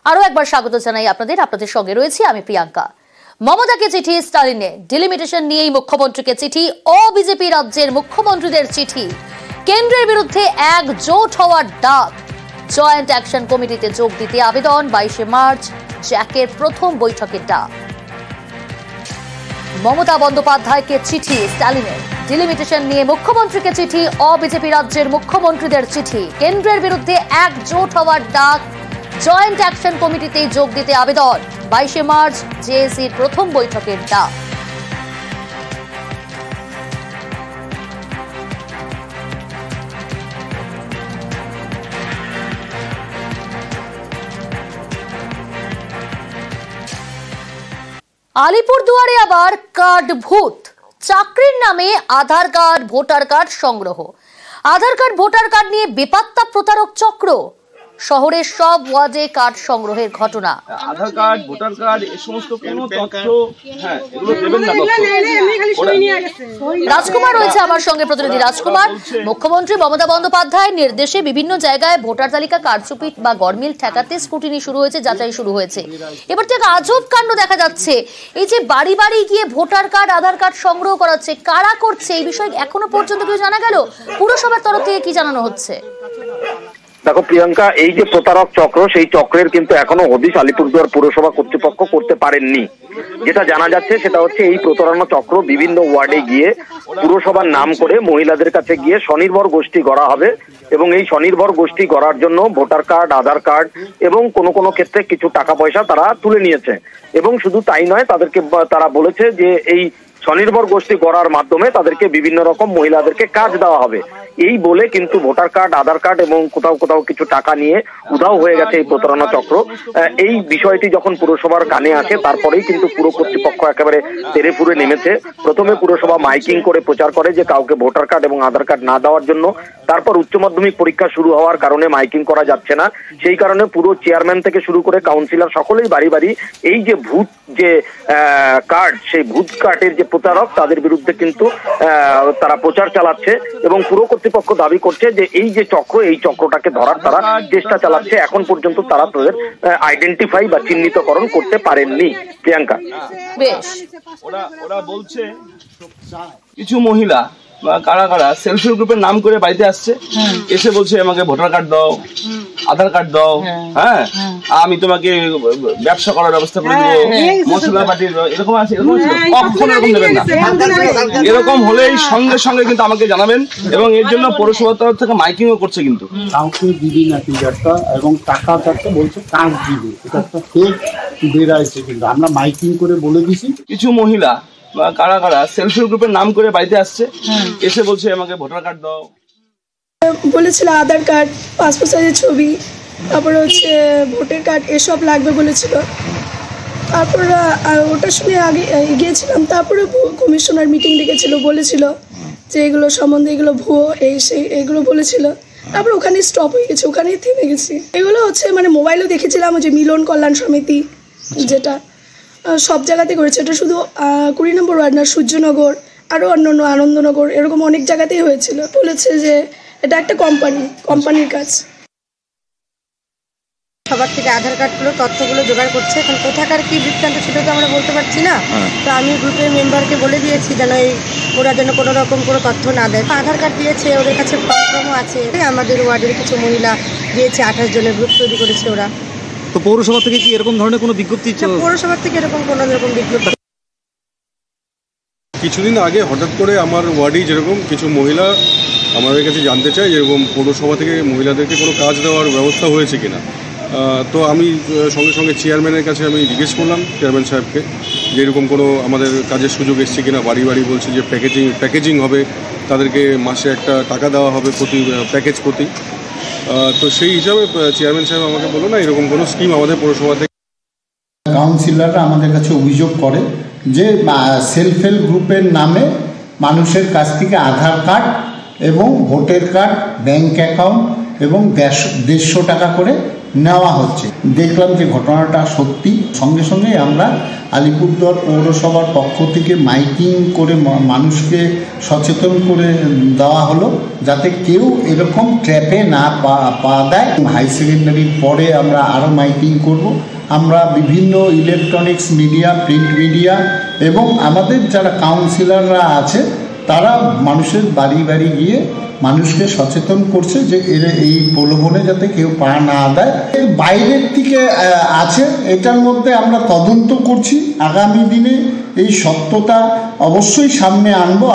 আরো একবার স্বাগত জানাই আপনাদের সঙ্গে রয়েছি আমি প্রিয়াঙ্কা। মমতাকে চিঠি স্টালিনে, ডিলিমিটেশন নিয়েই মুখ্যমন্ত্রীকে চিঠি, বিজেপি রাজ্যের মুখ্যমন্ত্রীদের চিঠি, কেন্দ্রের বিরুদ্ধে একজোট হওয়ার ডাক, জয়েন্ট অ্যাকশন কমিটিতে যোগ দিতে আবেদন, 22 মার্চ জ্যাকের প্রথম বৈঠকের ডাক। মমতা বন্দ্যোপাধ্যায়কে চিঠি স্টালিনের, ডিলিমিটেশন নিয়ে মুখ্যমন্ত্রীকে চিঠি, বিজেপি রাজ্যের মুখ্যমন্ত্রীদের চিঠি, কেন্দ্রের বিরুদ্ধে একজোট হওয়ার ডাক, জয়েন্ট অ্যাকশন কমিটিতে যোগ দিতে আবেদন, 22 মার্চ জেএসির প্রথম বৈঠকের ডাক। আলিপুরদুয়ারে আবার কার্ড ভূত, চাকরির নামে আধার কার্ড, ভোটার কার্ড সংগ্রহ, আধার কার্ড, ভোটার কার্ড নিয়ে বেপাত্তা প্রতারক চক্র, শহরের সব ওয়ার্ডে কার্ড সংগ্রহের ঘটনা। আধার কার্ড, ভোটার কার্ড, এই সমস্ত কোনো তথ্য এগুলো দেবেন না। রাজকুমার রয়েছে আমার সঙ্গে, প্রতিনিধি রাজকুমার। মুখ্যমন্ত্রী মমতা বন্দ্যোপাধ্যায়ের নির্দেশে বিভিন্ন জায়গায় ভোটার তালিকা কারচুপি বা গরমিল ঠেকাতে স্ক্রুটিনি শুরু হয়েছে, যাচাই শুরু হয়েছে। এবার থেকে আজব কাণ্ড দেখা যাচ্ছে, এই যে বাড়ি বাড়ি গিয়ে ভোটার কার্ড, আধার কার্ড সংগ্রহ করাচ্ছে, কারা করছে এই বিষয়ে এখনো পর্যন্ত কিছু জানা গেল? পুরসভার তরফ থেকে কি জানানো হচ্ছে? দেখো প্রিয়াঙ্কা, এই যে প্রতারক চক্র, সেই চক্রের কিন্তু এখনো হদিশ আলিপুরদুয়ার পুরসভা কর্তৃপক্ষ করতে পারেননি। যেটা জানা যাচ্ছে সেটা হচ্ছে এই প্রতারণা চক্র বিভিন্ন ওয়ার্ডে গিয়ে পুরসভার নাম করে মহিলাদের কাছে গিয়ে স্বনির্ভর গোষ্ঠী গড়া হবে এবং এই স্বনির্ভর গোষ্ঠী গড়ার জন্য ভোটার কার্ড, আধার কার্ড এবং কোনো ক্ষেত্রে কিছু টাকা পয়সা তারা তুলে নিয়েছে। এবং শুধু তাই নয়, তারা বলেছে যে এই স্বনির্ভর গোষ্ঠী গড়ার মাধ্যমে তাদেরকে বিভিন্ন রকম মহিলাদেরকে কাজ দেওয়া হবে। এই বলে কিন্তু ভোটার কার্ড, আধার কার্ড এবং কোথাও কিছু টাকা নিয়ে উধাও হয়ে গেছে এই প্রতারণা চক্র। এই বিষয়টি যখন পুরসভার কানে আসে তারপরেই কিন্তু পুর কর্তৃপক্ষ একেবারে তেড়ে ফুরে নেমেছে। প্রথমে পুরসভা মাইকিং করে প্রচার করে যে কাউকে ভোটার কার্ড এবং আধার কার্ড না দেওয়ার জন্য। তারপর উচ্চ মাধ্যমিক পরীক্ষা শুরু হওয়ার কারণে মাইকিং করা যাচ্ছে না, সেই কারণে পুরো চেয়ারম্যান থেকে শুরু করে কাউন্সিলর সকলেই বাড়ি বাড়ি এই যে ভূত যে কার্ড, সেই ভূত কার্ডের যে প্রতারক তাদের বিরুদ্ধে কিন্তু তারা প্রচার চালাচ্ছে এবং পুরো কর্তৃপক্ষ দাবি করছে যে এই যে চক্র, এই চক্রটাকে ধরার তারা চেষ্টা চালাচ্ছে। এখন পর্যন্ত তারা তাদের আইডেন্টিফাই বা চিহ্নিতকরণ করতে পারেননি। প্রিয়াঙ্কা, বেশ, ওরা বলছে কিছু মহিলা বা কারা সেলফ হেল্প গ্রুপের নাম করে বাড়িতে আসছে, এসে বলছে আমাকে ভোটার কার্ড দাও, আধার কার্ড দাও, আমি তোমাকে ব্যবসা করার ব্যবস্থা করে দেবো, মশলা পাটির এরকম আছে। কখনো এরকম দেবেন না। এরকম হলেই সঙ্গে সঙ্গে কিন্তু আমাকে জানাবেন এবং এর জন্য পৌরসভার তরফ থেকে মাইকিংও করছে। কিন্তু কাউকে দিবি না কিন্তু একটা, এবং টাকা চাচ্ছে বলছে কাজ দিবে, এটা একটা ফেক বেরাইছে। কিন্তু আমরা মাইকিং করে বলে দিছি কিছু মহিলা বা কারা সেলফ হেল্প গ্রুপের নাম করে বাড়িতে আসছে, এসে বলছে আমাকে ভোটার কার্ড দাও, বলেছিল আধার কার্ড, পাসপোর্ট সাইজের ছবি, তারপরে হচ্ছে ভোটার কার্ড এসব লাগবে বলেছিল। তারপর ওটা শুনে আগে গিয়েছিলাম, তারপরে কমিশনার মিটিং ডেকেছিল, বলেছিল যে এগুলো সম্বন্ধে এগুলো ভুয়ো, এই সেই এগুলো বলেছিল। তারপর ওখানে স্টপ হয়ে গেছে, ওখানেই থেমে গেছি। এগুলো হচ্ছে মানে মোবাইলেও দেখেছিলাম যে মিলন কল্যাণ সমিতি, যেটা সব জায়গাতে করেছে। এটা শুধু 20 নম্বর ওয়ার্ড না, সূর্যনগর, আরও অন্যান্য আনন্দনগর, এরকম অনেক জায়গাতেই হয়েছিল। বলেছে যে এটা একটা কোম্পানির কাজ। সবার থেকে আধার কার্ডগুলো, তথ্যগুলো জোগাড় করছে। এখন কোথাকার কি বৃত্তান্ত সেটা তো আমরা বলতে পারছি না। তো আমি গ্রুপের মেম্বারকে বলে দিয়েছি যেন ওরা যেন কোনো রকম কোনো তথ্য না দেয়। আধার কার্ড দিয়েছে, ওদের কাছে ফর্মও আছে। আমাদের ওয়ার্ডের কিছু মহিলা দিয়েছে, 28 জনের গ্রুপ তৈরি করেছে ওরা। তো পৌরসভা থেকে কি এরকম ধরনের কোনো বিজ্ঞপ্তি? পৌরসভা থেকে এরকম কোনো রকম বিজ্ঞপ্তি। কিছুদিন আগে হঠাৎ করে আমার ওয়ার্ডেই যেরকম কিছু মহিলা আমাদের কাছে জানতে চায় যেরকম পৌরসভা থেকে মহিলাদেরকে কোনো কাজ দেওয়ার ব্যবস্থা হয়েছে কিনা। তো আমি সঙ্গে সঙ্গে চেয়ারম্যানের কাছে আমি জিজ্ঞেস করলাম চেয়ারম্যান সাহেবকে যে এরকম কোনো আমাদের কাজের সুযোগ এসছে কিনা। বাড়ি বাড়ি বলছে যে প্যাকেজিং হবে, তাদেরকে মাসে একটা টাকা দেওয়া হবে প্রতি প্যাকেজ প্রতি। তো সেই হিসাবে চেয়ারম্যান সাহেব আমাকে বললো না এরকম কোনো স্কিম আমাদের পৌরসভা থেকে। কাউন্সিলররা আমাদের কাছে অভিযোগ করে যে সেলফ হেল্প গ্রুপের নামে মানুষের কাছ থেকে আধার কার্ড এবং ভোটার কার্ড, ব্যাংক অ্যাকাউন্ট এবং 150 টাকা করে নেওয়া হচ্ছে। দেখলাম যে ঘটনাটা সত্যি, সঙ্গে সঙ্গে আমরা আলিপুরদুয়ার পৌরসভার পক্ষ থেকে মাইকিং করে মানুষকে সচেতন করে দেওয়া হলো যাতে কেউ এরকম ট্র্যাপে না পা দেয়। হাই সেকেন্ডারির পরে আমরা আরও মাইকিং করব। আমরা বিভিন্ন ইলেকট্রনিক্স মিডিয়া, প্রিন্ট মিডিয়া এবং আমাদের যারা কাউন্সিলররা আছে তারা মানুষের বাড়ি বাড়ি গিয়ে মানুষকে সচেতন করছে যে এই প্রলোভনে যাতে কেউ পা না দেয়। বাইরের থেকে আছে, এটার মধ্যে আমরা তদন্ত করছি। আগামী দিনে এই সত্যতা অবশ্যই সামনে আনবো।